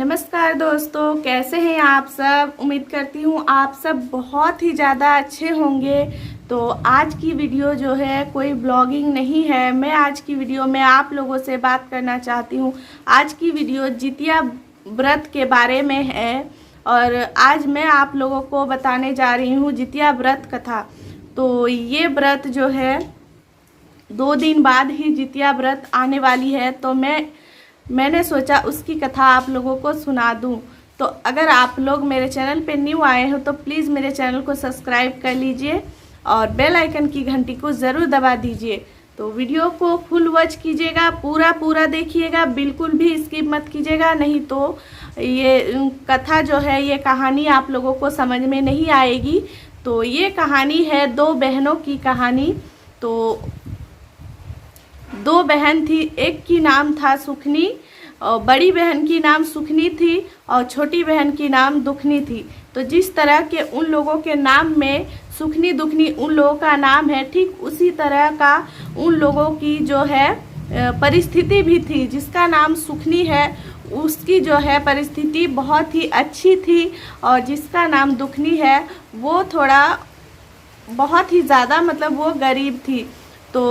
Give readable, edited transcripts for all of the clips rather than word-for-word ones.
नमस्कार दोस्तों, कैसे हैं आप सब। उम्मीद करती हूँ आप सब बहुत ही ज़्यादा अच्छे होंगे। तो आज की वीडियो जो है कोई ब्लॉगिंग नहीं है। मैं आज की वीडियो में आप लोगों से बात करना चाहती हूँ। आज की वीडियो जितिया व्रत के बारे में है और आज मैं आप लोगों को बताने जा रही हूँ जितिया व्रत कथा। तो ये व्रत जो है 2 दिन बाद ही जितिया व्रत आने वाली है, तो मैंने सोचा उसकी कथा आप लोगों को सुना दूं। तो अगर आप लोग मेरे चैनल पे न्यू आए हो तो प्लीज़ मेरे चैनल को सब्सक्राइब कर लीजिए और बेल आइकन की घंटी को ज़रूर दबा दीजिए। तो वीडियो को फुल वॉच कीजिएगा, पूरा देखिएगा, बिल्कुल भी स्किप मत कीजिएगा, नहीं तो ये कथा जो है, ये कहानी आप लोगों को समझ में नहीं आएगी। तो ये कहानी है 2 बहनों की कहानी। तो 2 बहन थी, एक की नाम था सुखनी और बड़ी बहन की नाम सुखनी थी और छोटी बहन की नाम दुखनी थी। तो जिस तरह के उन लोगों के नाम में सुखनी दुखनी उन लोगों का नाम है, ठीक उसी तरह का उन लोगों की जो है परिस्थिति भी थी। जिसका नाम सुखनी है उसकी जो है परिस्थिति बहुत ही अच्छी थी और जिसका नाम दुखनी है वो थोड़ा बहुत ही ज़्यादा मतलब वो गरीब थी। तो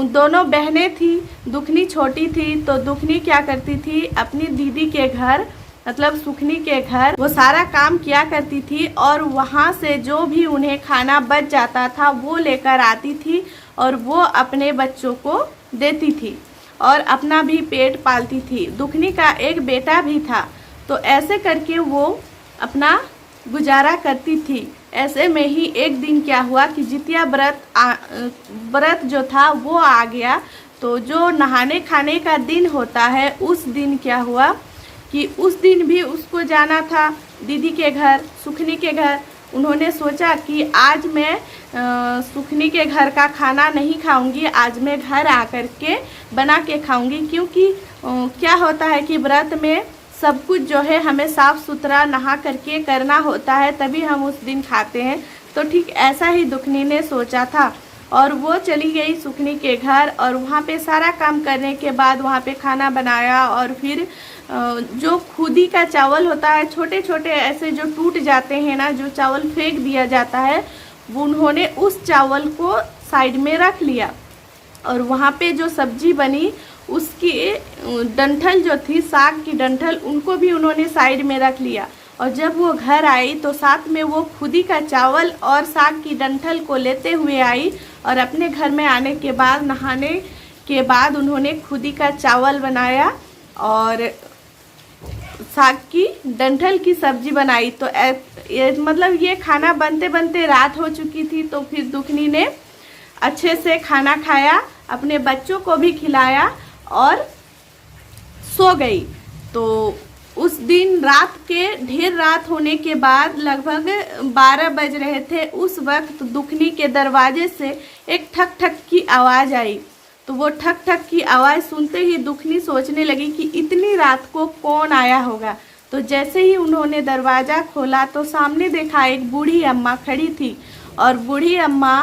दोनों बहनें थी, दुखनी छोटी थी। तो दुखनी क्या करती थी, अपनी दीदी के घर मतलब सुखनी के घर वो सारा काम किया करती थी और वहाँ से जो भी उन्हें खाना बच जाता था वो लेकर आती थी और वो अपने बच्चों को देती थी और अपना भी पेट पालती थी। दुखनी का एक बेटा भी था। तो ऐसे करके वो अपना गुजारा करती थी। ऐसे में ही एक दिन क्या हुआ कि जितिया व्रत जो था वो आ गया। तो जो नहाने खाने का दिन होता है उस दिन क्या हुआ कि उस दिन भी उसको जाना था दीदी के घर, सुखनी के घर। उन्होंने सोचा कि आज मैं सुखनी के घर का खाना नहीं खाऊंगी, आज मैं घर आकर के बना के खाऊंगी। क्योंकि क्या होता है कि व्रत में सब कुछ जो है हमें साफ़ सुथरा नहा करके करना होता है, तभी हम उस दिन खाते हैं। तो ठीक ऐसा ही दुखनी ने सोचा था और वो चली गई सुखनी के घर और वहाँ पे सारा काम करने के बाद वहाँ पे खाना बनाया और फिर जो खुदी का चावल होता है, छोटे छोटे ऐसे जो टूट जाते हैं ना, जो चावल फेंक दिया जाता है, उन्होंने उस चावल को साइड में रख लिया और वहाँ पे जो सब्जी बनी उसकी डंठल जो थी, साग की डंठल, उनको भी उन्होंने साइड में रख लिया। और जब वो घर आई तो साथ में वो खुदी का चावल और साग की डंठल को लेते हुए आई और अपने घर में आने के बाद नहाने के बाद उन्होंने खुदी का चावल बनाया और साग की डंठल की सब्जी बनाई। तो मतलब ये खाना बनते बनते रात हो चुकी थी। तो फिर दुखनी ने अच्छे से खाना खाया, अपने बच्चों को भी खिलाया और सो गई। तो उस दिन रात के ढेर रात होने के बाद लगभग 12 बज रहे थे। उस वक्त दुखनी के दरवाजे से एक ठक ठक की आवाज़ आई। तो वो ठक ठक की आवाज़ सुनते ही दुखनी सोचने लगी कि इतनी रात को कौन आया होगा। तो जैसे ही उन्होंने दरवाज़ा खोला तो सामने देखा एक बूढ़ी अम्मा खड़ी थी और बूढ़ी अम्मा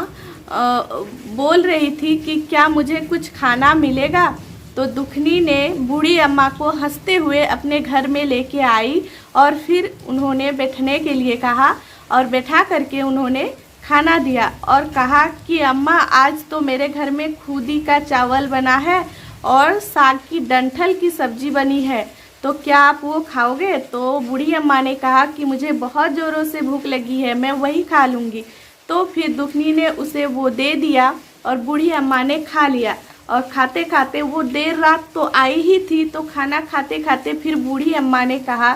बोल रही थी कि क्या मुझे कुछ खाना मिलेगा। तो दुखनी ने बूढ़ी अम्मा को हंसते हुए अपने घर में लेके आई और फिर उन्होंने बैठने के लिए कहा और बैठा करके उन्होंने खाना दिया और कहा कि अम्मा आज तो मेरे घर में खुदी का चावल बना है और साग की डंठल की सब्जी बनी है, तो क्या आप वो खाओगे। तो बूढ़ी अम्मा ने कहा कि मुझे बहुत ज़ोरों से भूख लगी है, मैं वही खा लूँगी। तो फिर दुखनी ने उसे वो दे दिया और बूढ़ी अम्मा ने खा लिया और खाते खाते वो देर रात तो आई ही थी। तो खाना खाते खाते फिर बूढ़ी अम्मा ने कहा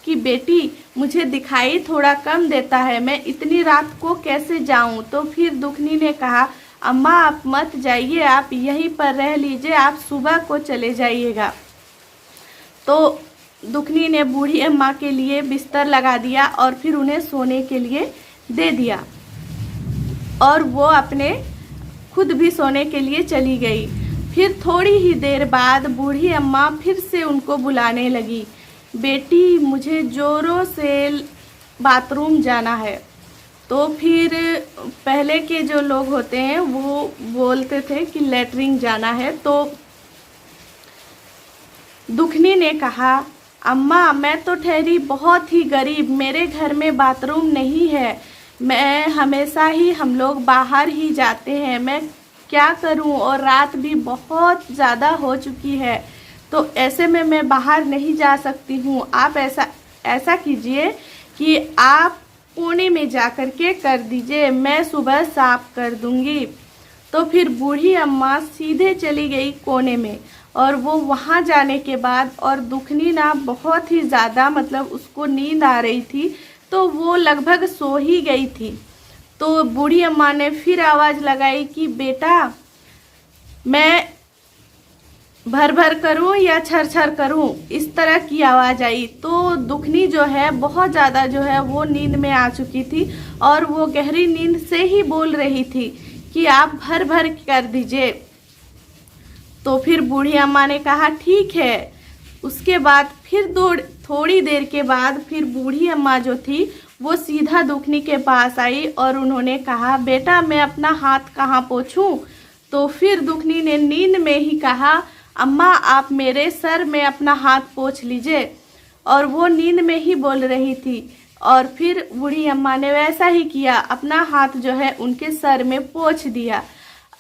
कि बेटी मुझे दिखाई थोड़ा कम देता है, मैं इतनी रात को कैसे जाऊं। तो फिर दुखनी ने कहा अम्मा आप मत जाइए, आप यहीं पर रह लीजिए, आप सुबह को चले जाइएगा। तो दुखनी ने बूढ़ी अम्मा के लिए बिस्तर लगा दिया और फिर उन्हें सोने के लिए दे दिया और वो अपने खुद भी सोने के लिए चली गई। फिर थोड़ी ही देर बाद बूढ़ी अम्मा फिर से उनको बुलाने लगी, बेटी मुझे ज़ोरों से बाथरूम जाना है। तो फिर पहले के जो लोग होते हैं वो बोलते थे कि लेटरिन जाना है। तो दुखनी ने कहा अम्मा मैं तो ठहरी बहुत ही गरीब, मेरे घर में बाथरूम नहीं है, मैं हमेशा ही हम लोग बाहर ही जाते हैं, मैं क्या करूं, और रात भी बहुत ज़्यादा हो चुकी है, तो ऐसे में मैं बाहर नहीं जा सकती हूँ। आप ऐसा ऐसा कीजिए कि आप कोने में जा कर के कर दीजिए, मैं सुबह साफ कर दूंगी। तो फिर बूढ़ी अम्मा सीधे चली गई कोने में, और वो वहाँ जाने के बाद, और दुखनी ना बहुत ही ज़्यादा मतलब उसको नींद आ रही थी, तो वो लगभग सो ही गई थी। तो बूढ़ी अम्मा ने फिर आवाज़ लगाई कि बेटा मैं भर भर करूं या छर छर करूं, इस तरह की आवाज़ आई। तो दुखनी जो है बहुत ज़्यादा जो है वो नींद में आ चुकी थी, और वो गहरी नींद से ही बोल रही थी कि आप भर भर कर दीजिए। तो फिर बूढ़ी अम्मा ने कहा ठीक है। उसके बाद फिर थोड़ी देर के बाद फिर बूढ़ी अम्मा जो थी वो सीधा दुखनी के पास आई, और उन्होंने कहा बेटा मैं अपना हाथ कहाँ पोंछूं। तो फिर दुखनी ने नींद में ही कहा अम्मा आप मेरे सर में अपना हाथ पोंछ लीजिए, और वो नींद में ही बोल रही थी। और फिर बूढ़ी अम्मा ने वैसा ही किया, अपना हाथ जो है उनके सर में पोंछ दिया।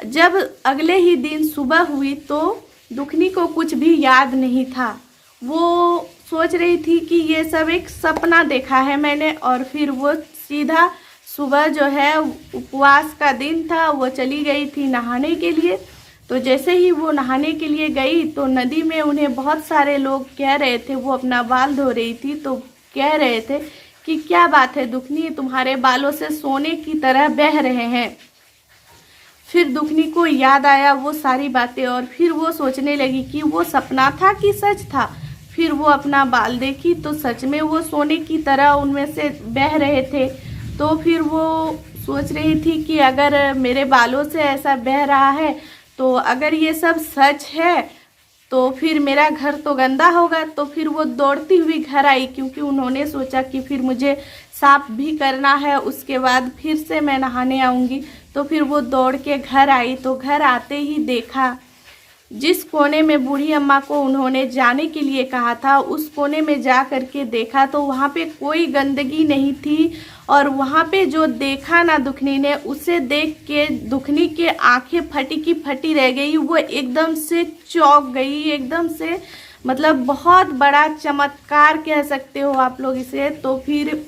जब अगले ही दिन सुबह हुई तो दुखनी को कुछ भी याद नहीं था, वो सोच रही थी कि ये सब एक सपना देखा है मैंने। और फिर वो सीधा सुबह जो है उपवास का दिन था, वो चली गई थी नहाने के लिए। तो जैसे ही वो नहाने के लिए गई तो नदी में उन्हें बहुत सारे लोग कह रहे थे, वो अपना बाल धो रही थी तो कह रहे थे कि क्या बात है दुखनी, तुम्हारे बालों से सोने की तरह बह रहे हैं। फिर दुखनी को याद आया वो सारी बातें, और फिर वो सोचने लगी कि वो सपना था कि सच था। फिर वो अपना बाल देखी तो सच में वो सोने की तरह उनमें से बह रहे थे। तो फिर वो सोच रही थी कि अगर मेरे बालों से ऐसा बह रहा है, तो अगर ये सब सच है तो फिर मेरा घर तो गंदा होगा। तो फिर वो दौड़ती हुई घर आई, क्योंकि उन्होंने सोचा कि फिर मुझे साफ भी करना है, उसके बाद फिर से मैं नहाने आऊँगी। तो फिर वो दौड़ के घर आई, तो घर आते ही देखा जिस कोने में बूढ़ी अम्मा को उन्होंने जाने के लिए कहा था, उस कोने में जा कर के देखा तो वहाँ पे कोई गंदगी नहीं थी। और वहाँ पे जो देखा ना दुखनी ने, उसे देख के दुखनी के आंखें फटी की फटी रह गई। वो एकदम से चौंक गई, एकदम से मतलब बहुत बड़ा चमत्कार कह सकते हो आप लोग इसे। तो फिर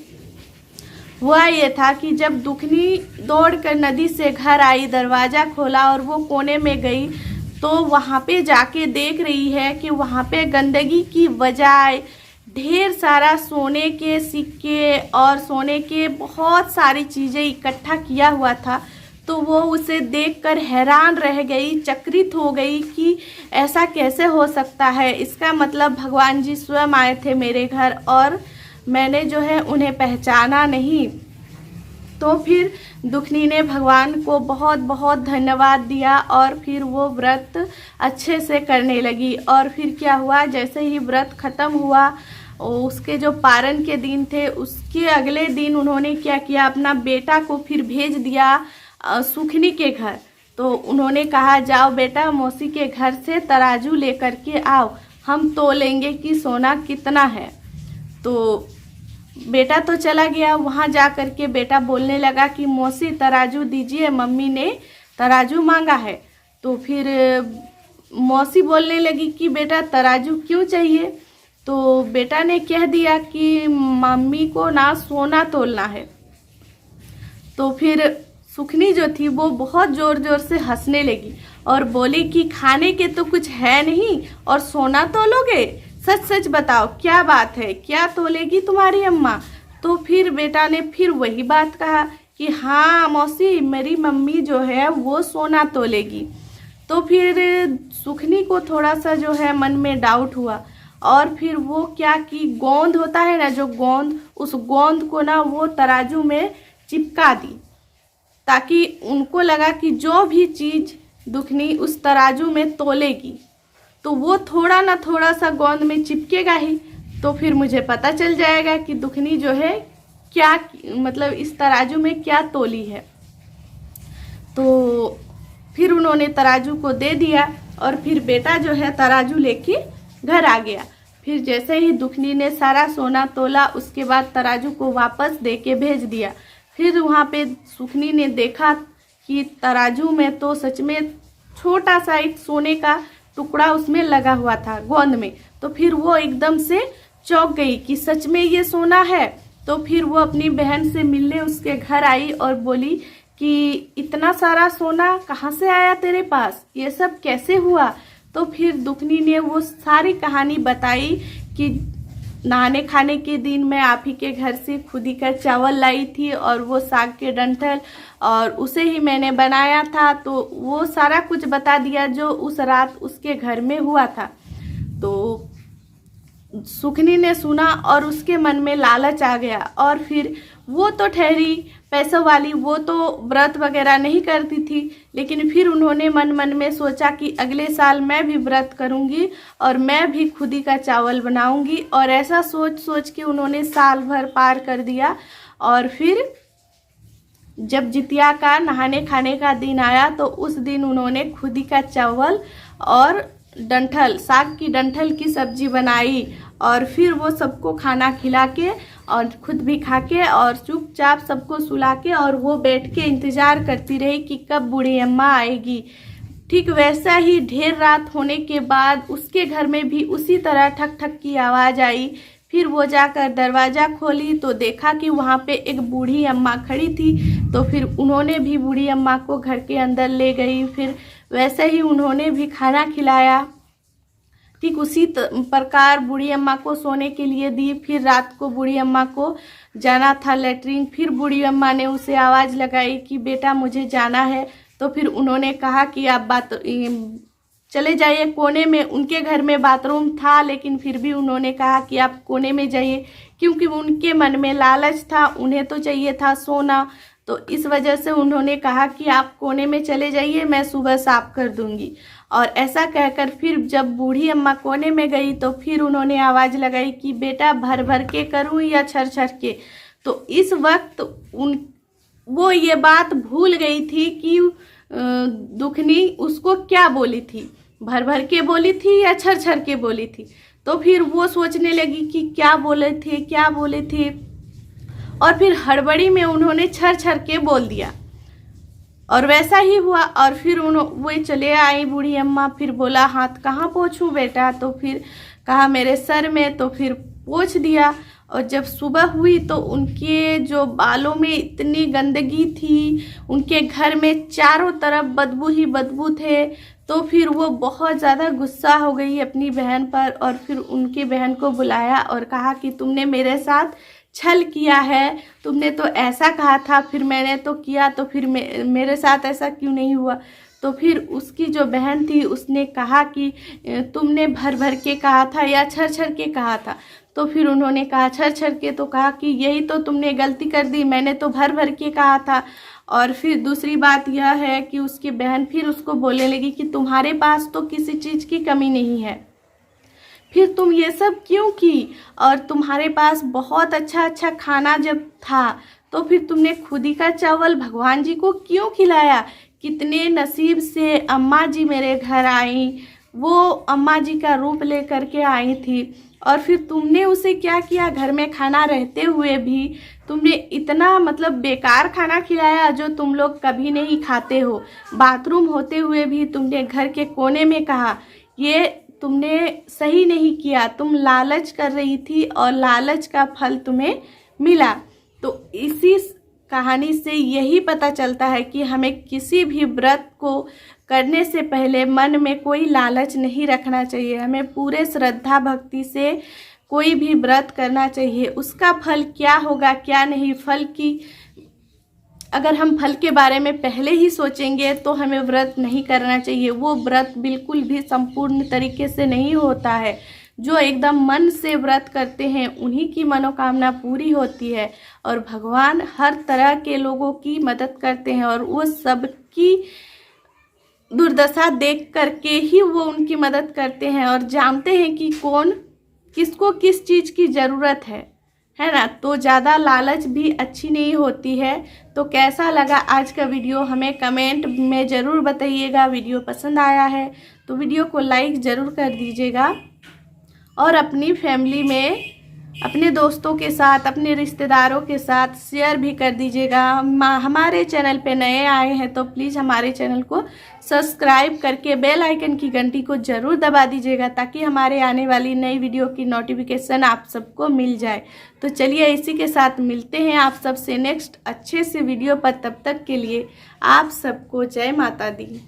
हुआ ये था कि जब दुखनी दौड़कर नदी से घर आई, दरवाज़ा खोला और वो कोने में गई, तो वहाँ पे जाके देख रही है कि वहाँ पे गंदगी की बजाय ढेर सारा सोने के सिक्के और सोने के बहुत सारी चीज़ें इकट्ठा किया हुआ था। तो वो उसे देखकर हैरान रह गई, चकित हो गई कि ऐसा कैसे हो सकता है। इसका मतलब भगवान जी स्वयं आए थे मेरे घर और मैंने जो है उन्हें पहचाना नहीं। तो फिर दुखनी ने भगवान को बहुत बहुत धन्यवाद दिया और फिर वो व्रत अच्छे से करने लगी। और फिर क्या हुआ, जैसे ही व्रत ख़त्म हुआ, उसके जो पारण के दिन थे उसके अगले दिन उन्होंने क्या किया, अपना बेटा को फिर भेज दिया सुखनी के घर। तो उन्होंने कहा जाओ बेटा मौसी के घर से तराजू लेकर के आओ, हम तोलेंगे कि सोना कितना है। तो बेटा तो चला गया, वहाँ जा कर के बेटा बोलने लगा कि मौसी तराजू दीजिए, मम्मी ने तराजू मांगा है। तो फिर मौसी बोलने लगी कि बेटा तराजू क्यों चाहिए। तो बेटा ने कह दिया कि मम्मी को ना सोना तोलना है। तो फिर सुखनी जो थी वो बहुत ज़ोर ज़ोर से हंसने लगी और बोली कि खाने के तो कुछ है नहीं और सोना तोलोगे, सच सच बताओ क्या बात है, क्या तोलेगी तुम्हारी अम्मा। तो फिर बेटा ने फिर वही बात कहा कि हाँ मौसी मेरी मम्मी जो है वो सोना तोलेगी। तो फिर सुखनी को थोड़ा सा जो है मन में डाउट हुआ और फिर वो क्या कि गोंद होता है ना, जो गोंद, उस गोंद को ना वो तराजू में चिपका दी, ताकि उनको लगा कि जो भी चीज़ दुखनी उस तराजू में तोलेगी तो वो थोड़ा ना थोड़ा सा गोंद में चिपकेगा ही। तो फिर मुझे पता चल जाएगा कि दुखनी जो है क्या मतलब इस तराजू में क्या तोली है। तो फिर उन्होंने तराजू को दे दिया और फिर बेटा जो है तराजू लेके घर आ गया। फिर जैसे ही दुखनी ने सारा सोना तोला, उसके बाद तराजू को वापस दे के भेज दिया। फिर वहाँ पे सुखनी ने देखा कि तराजू में तो सच में छोटा सा एक सोने का टुकड़ा उसमें लगा हुआ था गोंद में। तो फिर वो एकदम से चौंक गई कि सच में ये सोना है। तो फिर वो अपनी बहन से मिलने उसके घर आई और बोली कि इतना सारा सोना कहाँ से आया तेरे पास, ये सब कैसे हुआ। तो फिर दुखनी ने वो सारी कहानी बताई कि नहाने खाने के दिन मैं आप ही के घर से खुदी का चावल लाई थी और वो साग के डंठल, और उसे ही मैंने बनाया था। तो वो सारा कुछ बता दिया जो उस रात उसके घर में हुआ था। तो सुखनी ने सुना और उसके मन में लालच आ गया, और फिर वो तो ठहरी पैसों वाली, वो तो व्रत वगैरह नहीं करती थी। लेकिन फिर उन्होंने मन मन में सोचा कि अगले साल मैं भी व्रत करूंगी और मैं भी खुदी का चावल बनाऊंगी। और ऐसा सोच सोच के उन्होंने साल भर पार कर दिया। और फिर जब जितिया का नहाने खाने का दिन आया तो उस दिन उन्होंने खुदी का चावल और डंठल, साग की डंठल की सब्जी बनाई। और फिर वो सबको खाना खिला के और खुद भी खा के और चुपचाप सबको सुला के, और वो बैठ के इंतज़ार करती रही कि कब बूढ़ी अम्मा आएगी। ठीक वैसा ही ढेर रात होने के बाद उसके घर में भी उसी तरह ठक ठक की आवाज़ आई। फिर वो जाकर दरवाज़ा खोली तो देखा कि वहाँ पे एक बूढ़ी अम्मा खड़ी थी। तो फिर उन्होंने भी बूढ़ी अम्मा को घर के अंदर ले गई। फिर वैसे ही उन्होंने भी खाना खिलाया। ठीक उसी प्रकार बूढ़ी अम्मा को सोने के लिए दी। फिर रात को बूढ़ी अम्मा को जाना था लेटरिन। फिर बूढ़ी अम्मा ने उसे आवाज़ लगाई कि बेटा मुझे जाना है। तो फिर उन्होंने कहा कि आप चले जाइए कोने में। उनके घर में बाथरूम था, लेकिन फिर भी उन्होंने कहा कि आप कोने में जाइए, क्योंकि उनके मन में लालच था, उन्हें तो चाहिए था सोना। तो इस वजह से उन्होंने कहा कि आप कोने में चले जाइए, मैं सुबह साफ कर दूंगी। और ऐसा कहकर फिर जब बूढ़ी अम्मा कोने में गई तो फिर उन्होंने आवाज़ लगाई कि बेटा भर भर के करूँ या छर छर के। तो इस वक्त वो ये बात भूल गई थी कि दुखनी उसको क्या बोली थी, भर भर के बोली थी या छर छर के बोली थी। तो फिर वो सोचने लगी कि क्या बोले थे, और फिर हड़बड़ी में उन्होंने छर छर के बोल दिया। और वैसा ही हुआ। और फिर वो चले आई बूढ़ी अम्मा। फिर बोला हाथ कहाँ पोंछूं बेटा, तो फिर कहा मेरे सर में। तो फिर पोंछ दिया। और जब सुबह हुई तो उनके जो बालों में इतनी गंदगी थी, उनके घर में चारों तरफ बदबू ही बदबू थे। तो फिर वो बहुत ज़्यादा गुस्सा हो गई अपनी बहन पर, और फिर उनकी बहन को बुलाया और कहा कि तुमने मेरे साथ छल किया है, तुमने तो ऐसा कहा था, फिर मैंने तो किया, तो फिर मेरे साथ ऐसा क्यों नहीं हुआ। तो फिर उसकी जो बहन थी उसने कहा कि तुमने भर भर के कहा था या छर छर के कहा था। तो फिर उन्होंने कहा छर छर के, तो कहा कि यही तो तुमने गलती कर दी, मैंने तो भर भर के कहा था। और फिर दूसरी बात यह है कि उसकी बहन फिर उसको बोलने लगी कि तुम्हारे पास तो किसी चीज़ की कमी नहीं है, फिर तुम ये सब क्यों की, और तुम्हारे पास बहुत अच्छा अच्छा खाना जब था तो फिर तुमने खुदी का चावल भगवान जी को क्यों खिलाया। कितने नसीब से अम्मा जी मेरे घर आई, वो अम्मा जी का रूप लेकर के आई थी, और फिर तुमने उसे क्या किया, घर में खाना रहते हुए भी तुमने इतना मतलब बेकार खाना खिलाया जो तुम लोग कभी नहीं खाते हो। बाथरूम होते हुए भी तुमने घर के कोने में कहा, ये तुमने सही नहीं किया, तुम लालच कर रही थी और लालच का फल तुम्हें मिला। तो इसी कहानी से यही पता चलता है कि हमें किसी भी व्रत को करने से पहले मन में कोई लालच नहीं रखना चाहिए। हमें पूरे श्रद्धा भक्ति से कोई भी व्रत करना चाहिए। उसका फल क्या होगा क्या नहीं, अगर हम फल के बारे में पहले ही सोचेंगे तो हमें व्रत नहीं करना चाहिए। वो व्रत बिल्कुल भी संपूर्ण तरीके से नहीं होता है। जो एकदम मन से व्रत करते हैं उन्हीं की मनोकामना पूरी होती है, और भगवान हर तरह के लोगों की मदद करते हैं, और वो सबकी दुर्दशा देख करके ही वो उनकी मदद करते हैं और जानते हैं कि कौन किसको किस चीज़ की ज़रूरत है ना। तो ज़्यादा लालच भी अच्छी नहीं होती है। तो कैसा लगा आज का वीडियो हमें कमेंट में ज़रूर बताइएगा। वीडियो पसंद आया है तो वीडियो को लाइक ज़रूर कर दीजिएगा, और अपनी फैमिली में, अपने दोस्तों के साथ, अपने रिश्तेदारों के साथ शेयर भी कर दीजिएगा। हमारे चैनल पे नए आए हैं तो प्लीज़ हमारे चैनल को सब्सक्राइब करके बेल आइकन की घंटी को ज़रूर दबा दीजिएगा, ताकि हमारे आने वाली नई वीडियो की नोटिफिकेशन आप सबको मिल जाए। तो चलिए इसी के साथ मिलते हैं आप सबसे नेक्स्ट अच्छे से वीडियो पर। तब तक के लिए आप सबको जय माता दी।